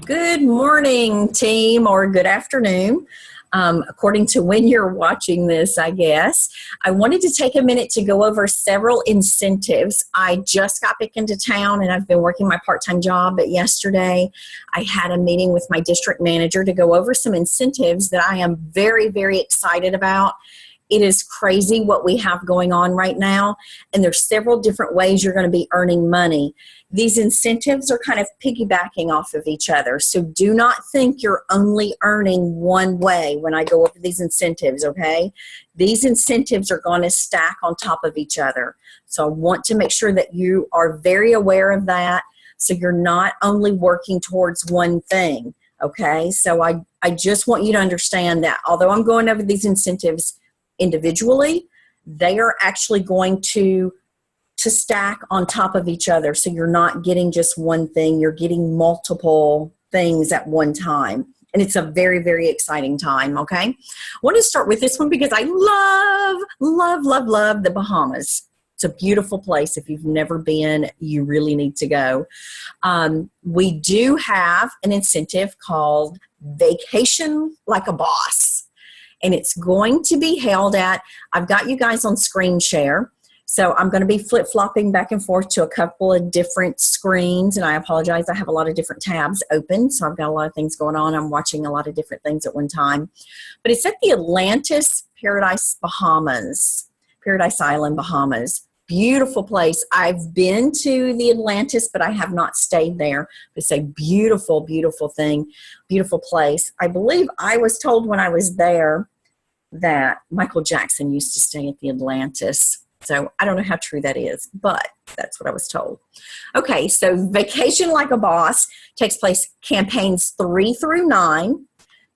Good morning, team, or good afternoon, according to when you're watching this, I guess. I wanted to take a minute to go over several incentives. I just got back into town and I've been working my part-time job, but yesterday I had a meeting with my district manager to go over some incentives that I am very, very excited about. It is crazy what we have going on right now, and there's several different ways you're going to be earning money. These incentives are kind of piggybacking off of each other, so do not think you're only earning one way when I go over these incentives, okay? These incentives are going to stack on top of each other, so I want to make sure that you are very aware of that, so you're not only working towards one thing, okay? So I just want you to understand that although I'm going over these incentives individually, they are actually going to stack on top of each other. So you're not getting just one thing, you're getting multiple things at one time. And it's a very, very exciting time, okay? I want to start with this one because I love the Bahamas. It's a beautiful place. If you've never been, you really need to go. We do have an incentive called Vacation Like a Boss. And it's going to be held at, I've got you guys on screen share. So I'm going to be flip-flopping back and forth to a couple of different screens. And I apologize, I have a lot of different tabs open. So I've got a lot of things going on. I'm watching a lot of different things at one time. But it's at the Atlantis Paradise Island, Bahamas. Beautiful place. I've been to the Atlantis, but I have not stayed there. It's a beautiful, beautiful thing, beautiful place. I believe I was told when I was there that Michael Jackson used to stay at the Atlantis. So I don't know how true that is, but that's what I was told. Okay, so Vacation Like a Boss takes place campaigns 3 through 9.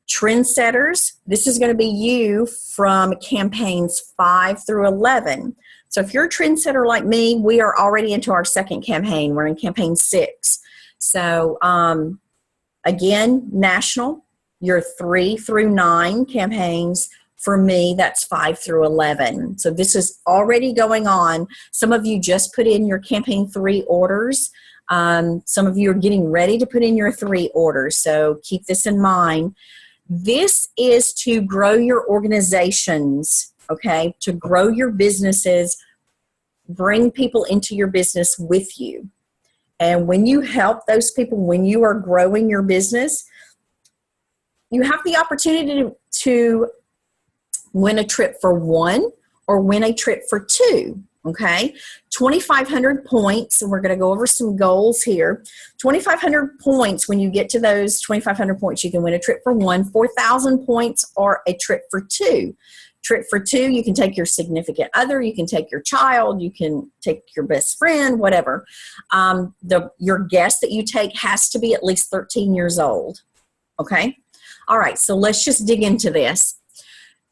Trendsetters, this is going to be you from campaigns 5 through 11. So if you're a trendsetter like me, we are already into our second campaign. We're in campaign 6. So again, national, your 3 through 9 campaigns. For me, that's 5 through 11. So this is already going on. Some of you just put in your campaign 3 orders. Some of you are getting ready to put in your 3 orders. So keep this in mind. This is to grow your organizations, okay, to grow your businesses, bring people into your business with you. And when you help those people, when you are growing your business, you have the opportunity to win a trip for 1 or win a trip for 2, okay? 2,500 points, and we're going to go over some goals here. 2,500 points, when you get to those 2,500 points, you can win a trip for 1, 4,000 points, or a trip for 2. Trip for 2, you can take your significant other, you can take your child, you can take your best friend, whatever. Your guest that you take has to be at least 13 years old, okay? All right, so let's just dig into this.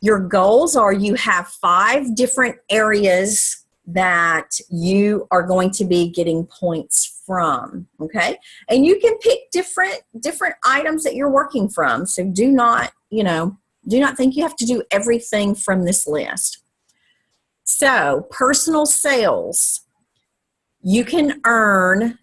Your goals are you have 5 different areas that you are going to be getting points from, okay? And you can pick different items that you're working from. So do not think you have to do everything from this list. So personal sales, you can earn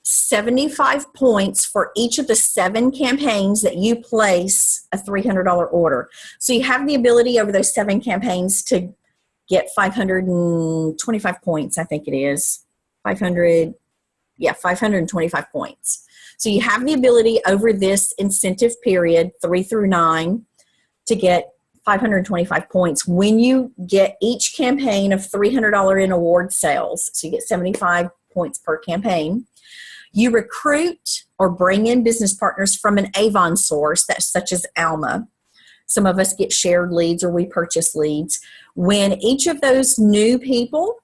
75 points for each of the 7 campaigns that you place a $300 order. So you have the ability over those 7 campaigns to get 525 points, I think it is. 525 points. So you have the ability over this incentive period, 3 through 9, to get 525 points when you get each campaign of $300 in award sales. So you get 75 points per campaign. You recruit or bring in business partners from an Avon source, that's such as Alma. Some of us get shared leads or we purchase leads. When each of those new people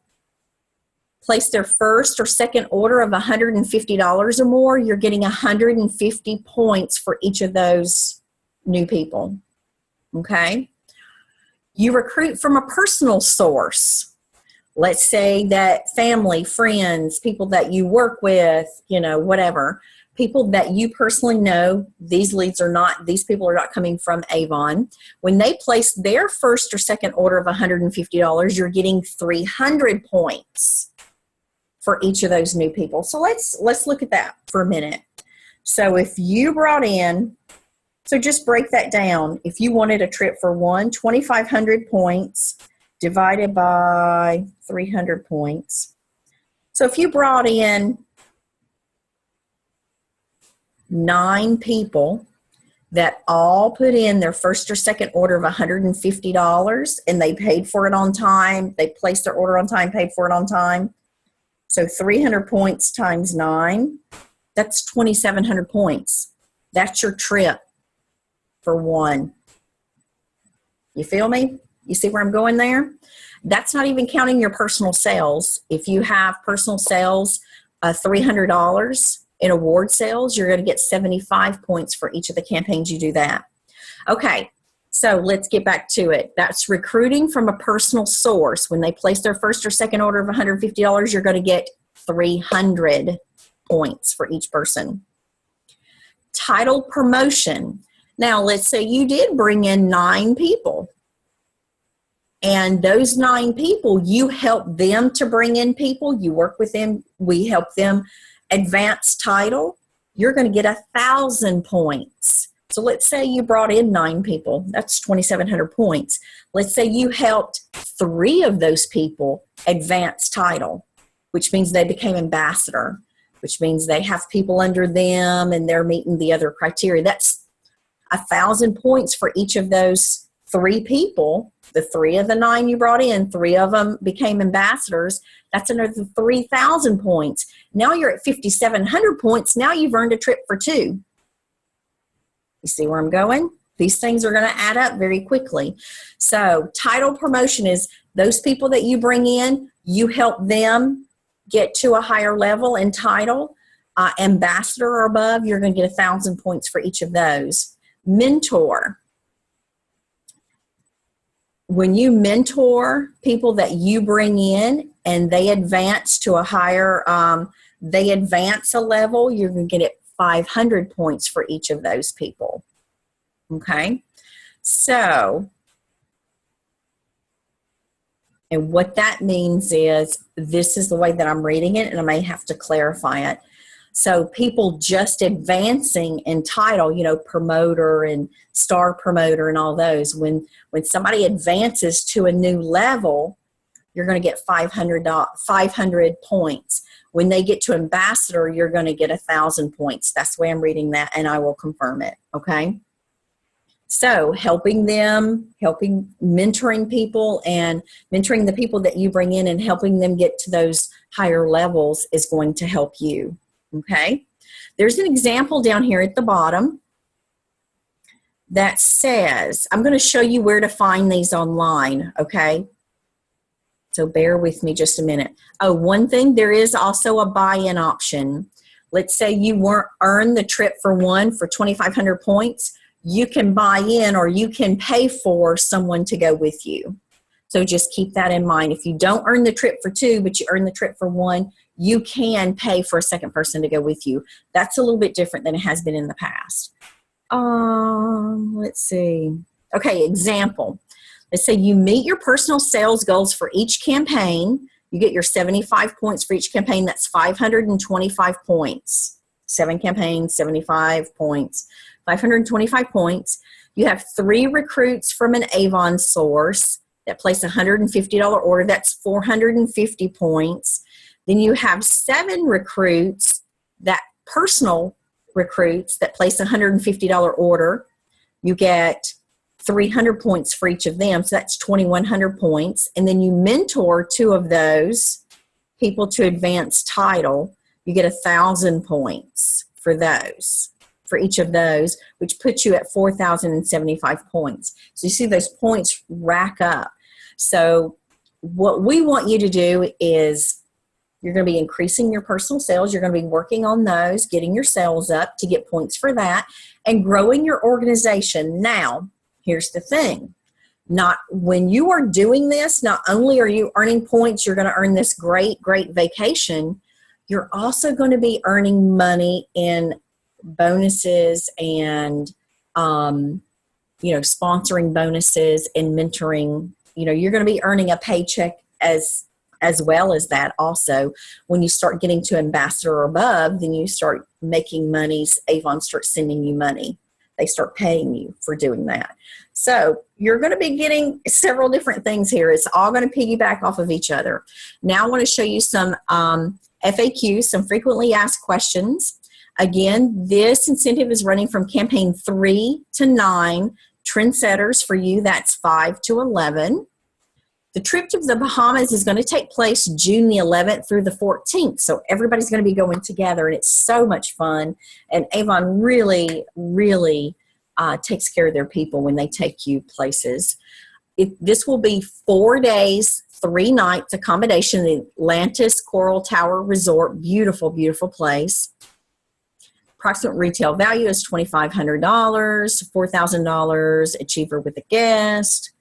place their first or second order of $150 or more, you're getting 150 points for each of those new people, okay? You recruit from a personal source. Let's say that family, friends, people that you work with, whatever, people that you personally know, these people are not coming from Avon. When they place their first or second order of $150, you're getting 300 points for each of those new people. So let's look at that for a minute. So if you brought in, so just break that down. If you wanted a trip for one, 2,500 points divided by 300 points. So if you brought in 9 people that all put in their first or second order of $150 and they paid for it on time, they placed their order on time, paid for it on time. So 300 points times 9, that's 2,700 points. That's your trip for one. You feel me? You see where I'm going there? That's not even counting your personal sales. If you have personal sales, $300 in award sales, you're going to get 75 points for each of the campaigns you do that. Okay, so let's get back to it. That's recruiting from a personal source. When they place their first or second order of $150, you're going to get 300 points for each person. Title promotion. Now, let's say you did bring in 9 people. And those 9 people, you help them to bring in people. You work with them. We help them advance title. You're going to get 1,000 points. So let's say you brought in 9 people. That's 2,700 points. Let's say you helped 3 of those people advance title, which means they became ambassador, which means they have people under them and they're meeting the other criteria. That's 1,000 points for each of those 3 people. The 3 of the 9 you brought in, 3 of them became ambassadors. That's another 3,000 points. Now you're at 5,700 points. Now you've earned a trip for 2. You see where I'm going? These things are going to add up very quickly. So title promotion is those people that you bring in, you help them get to a higher level in title. Ambassador or above, you're going to get 1,000 points for each of those. Mentor. When you mentor people that you bring in and they advance to a higher, they advance a level, you're going to get 500 points for each of those people. Okay? So, and what that means is, this is the way that I'm reading it, and I may have to clarify it. So people just advancing in title, you know, promoter and star promoter and all those, when somebody advances to a new level, you're going to get 500 points. When they get to ambassador, you're going to get 1,000 points. That's the way I'm reading that, and I will confirm it, okay? So helping them, mentoring people and mentoring the people that you bring in and helping them get to those higher levels is going to help you. Okay, there's an example down here at the bottom that says, I'm going to show you where to find these online, okay? So bear with me just a minute. Oh, one thing, there is also a buy-in option. Let's say you earn the trip for one for 2,500 points. You can buy in or you can pay for someone to go with you. So just keep that in mind. If you don't earn the trip for 2, but you earn the trip for 1, you can pay for a second person to go with you. That's a little bit different than it has been in the past. Let's see. Okay, example. Let's say you meet your personal sales goals for each campaign. You get your 75 points for each campaign. That's 525 points. 7 campaigns, 75 points. 525 points. You have 3 recruits from an Avon source that place a $150 order. That's 450 points. Then you have 7 recruits, that personal recruits that place a $150 order. You get 300 points for each of them, so that's 2,100 points. And then you mentor 2 of those people to advance title. You get 1,000 points for those, for each of those, which puts you at 4,075 points. So you see those points rack up. So what we want you to do is, you're going to be increasing your personal sales. You're going to be working on those, getting your sales up to get points for that, and growing your organization. Now, here's the thing. When you are doing this, not only are you earning points, you're going to earn this great vacation, you're also going to be earning money in bonuses and, sponsoring bonuses and mentoring. You're going to be earning a paycheck as as well as that also, when you start getting to ambassador or above, then you start making monies. Avon starts sending you money. They start paying you for doing that. So you're going to be getting several different things here. It's all going to piggyback off of each other. Now I want to show you some FAQs, some frequently asked questions. Again, this incentive is running from campaign 3 to 9. Trendsetters for you, that's 5 to 11. The trip to the Bahamas is going to take place June the 11th through the 14th. So everybody's going to be going together, and it's so much fun. And Avon really, really takes care of their people when they take you places. This will be 4 days, 3 nights accommodation in the Atlantis Coral Tower Resort. Beautiful, beautiful place. Approximate retail value is $2,500, $4,000, achiever with a guest.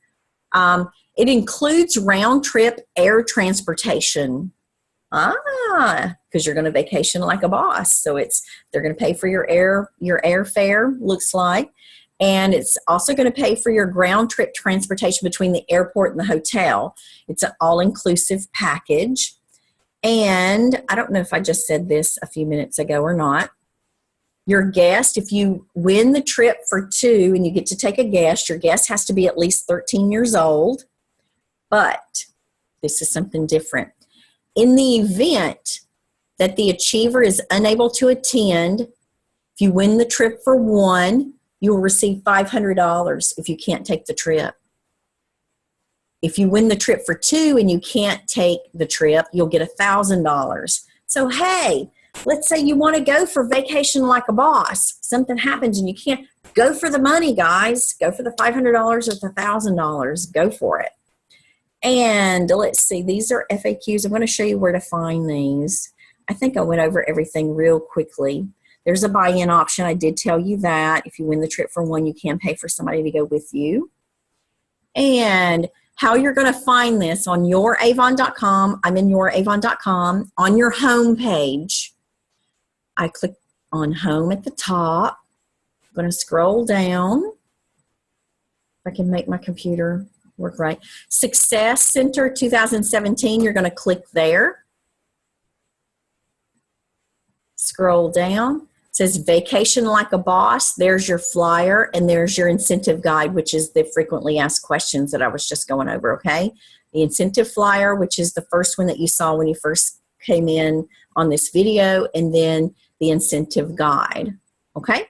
It includes round-trip air transportation. Because you're going to vacation like a boss. So they're going to pay for your airfare, looks like. And it's also going to pay for your ground trip transportation between the airport and the hotel. It's an all-inclusive package. And I don't know if I just said this a few minutes ago or not. Your guest, if you win the trip for 2 and you get to take a guest, your guest has to be at least 13 years old. But this is something different. In the event that the achiever is unable to attend, if you win the trip for 1, you will receive $500 if you can't take the trip. If you win the trip for 2 and you can't take the trip, you'll get $1,000. So, hey, let's say you want to go for vacation like a boss. Something happens and you can't. Go for the money, guys. Go for the $500 or the $1,000. Go for it. And let's see, these are FAQs. I'm going to show you where to find these. I think I went over everything real quickly. There's a buy-in option. I did tell you that. If you win the trip for 1, you can pay for somebody to go with you. And how you're going to find this on youravon.com. I'm in youravon.com. On your home page, I click on home at the top. I'm going to scroll down. If I can make my computer work right. Success Center 2017, you're going to click there. Scroll down. It says Vacation Like a Boss. There's your flyer, and there's your incentive guide, which is the frequently asked questions that I was just going over, okay? The incentive flyer, which is the first one that you saw when you first came in on this video, and then the incentive guide, okay?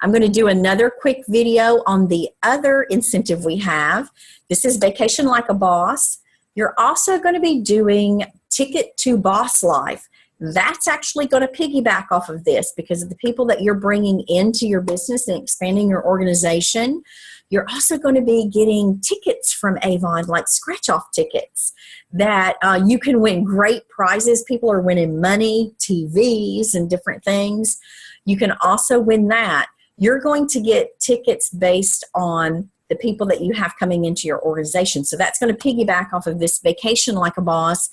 I'm going to do another quick video on the other incentive we have. This is Vacation Like a Boss. You're also going to be doing Ticket to Boss Life. That's actually going to piggyback off of this because of the people that you're bringing into your business and expanding your organization. You're also going to be getting tickets from Avon, like scratch-off tickets that you can win great prizes. People are winning money, TVs, and different things. You can also win that. You're going to get tickets based on the people that you have coming into your organization. So that's going to piggyback off of this Vacation Like a Boss.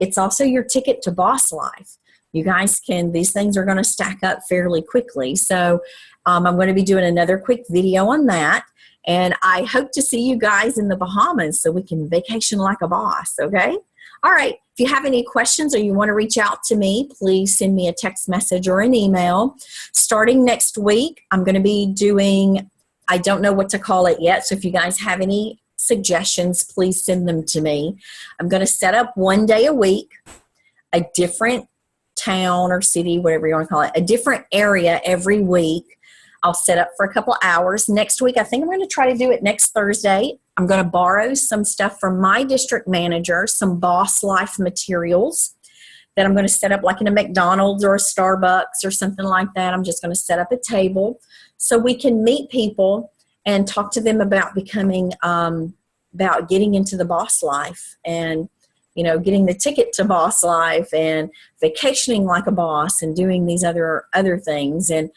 It's also your ticket to boss life. You guys these things are going to stack up fairly quickly. So I'm going to be doing another quick video on that. And I hope to see you guys in the Bahamas so we can vacation like a boss, okay? All right. If you have any questions or you want to reach out to me, please send me a text message or an email. Starting next week, I'm going to be doing, I don't know what to call it yet. So if you guys have any suggestions, please send them to me. I'm going to set up 1 day a week, a different town or city, whatever you want to call it, a different area every week. I'll set up for a couple hours. Next week, I think I'm going to try to do it next Thursday. I'm going to borrow some stuff from my district manager, some boss life materials that I'm going to set up like in a McDonald's or a Starbucks or something like that. I'm just going to set up a table so we can meet people and talk to them about becoming, about getting into the boss life and, you know, getting the ticket to boss life and vacationing like a boss and doing these other things and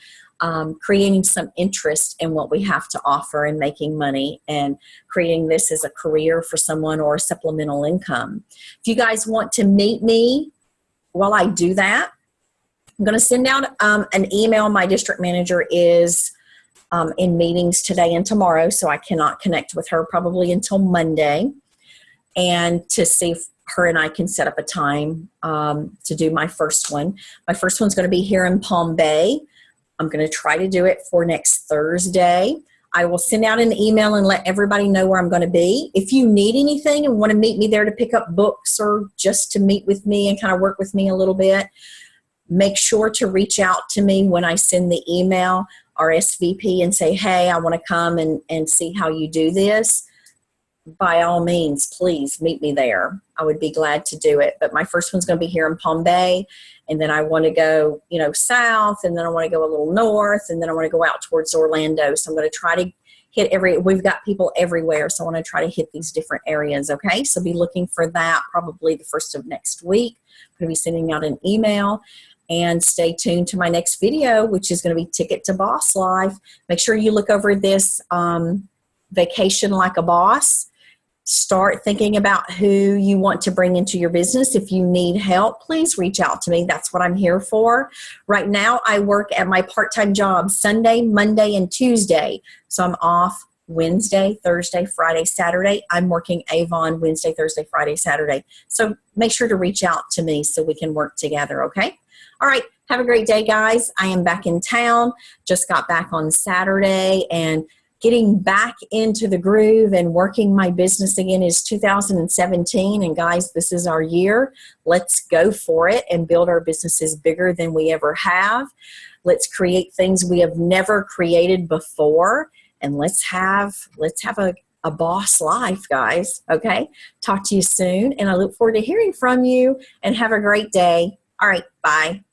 creating some interest in what we have to offer and making money and creating this as a career for someone or a supplemental income. If you guys want to meet me while I do that, I'm going to send out an email. My district manager is in meetings today and tomorrow, so I cannot connect with her probably until Monday, and to see if her and I can set up a time to do my first one. My first one's going to be here in Palm Bay. I'm going to try to do it for next Thursday. I will send out an email and let everybody know where I'm going to be. If you need anything and want to meet me there to pick up books or just to meet with me and kind of work with me a little bit, make sure to reach out to me when I send the email, RSVP, and say, hey, I want to come and see how you do this. By all means, please meet me there. I would be glad to do it. But my first one's going to be here in Palm Bay, and then I want to go, south, and then I want to go a little north, and then I want to go out towards Orlando. So I'm going to try to hit we've got people everywhere, so I want to try to hit these different areas, okay? So be looking for that probably the first of next week. I'm going to be sending out an email, and stay tuned to my next video, which is going to be Ticket to Boss Life. Make sure you look over this Vacation Like a Boss. Start thinking about who you want to bring into your business. If you need help, please reach out to me. That's what I'm here for. Right now, I work at my part-time job Sunday, Monday, and Tuesday. So I'm off Wednesday, Thursday, Friday, Saturday. I'm working Avon Wednesday, Thursday, Friday, Saturday. So make sure to reach out to me so we can work together, okay? All right, have a great day, guys. I am back in town. Just got back on Saturday, and getting back into the groove and working my business again is 2017. And guys, this is our year. Let's go for it and build our businesses bigger than we ever have. Let's create things we have never created before. And let's have a boss life, guys. Okay. Talk to you soon. And I look forward to hearing from you, and have a great day. All right. Bye.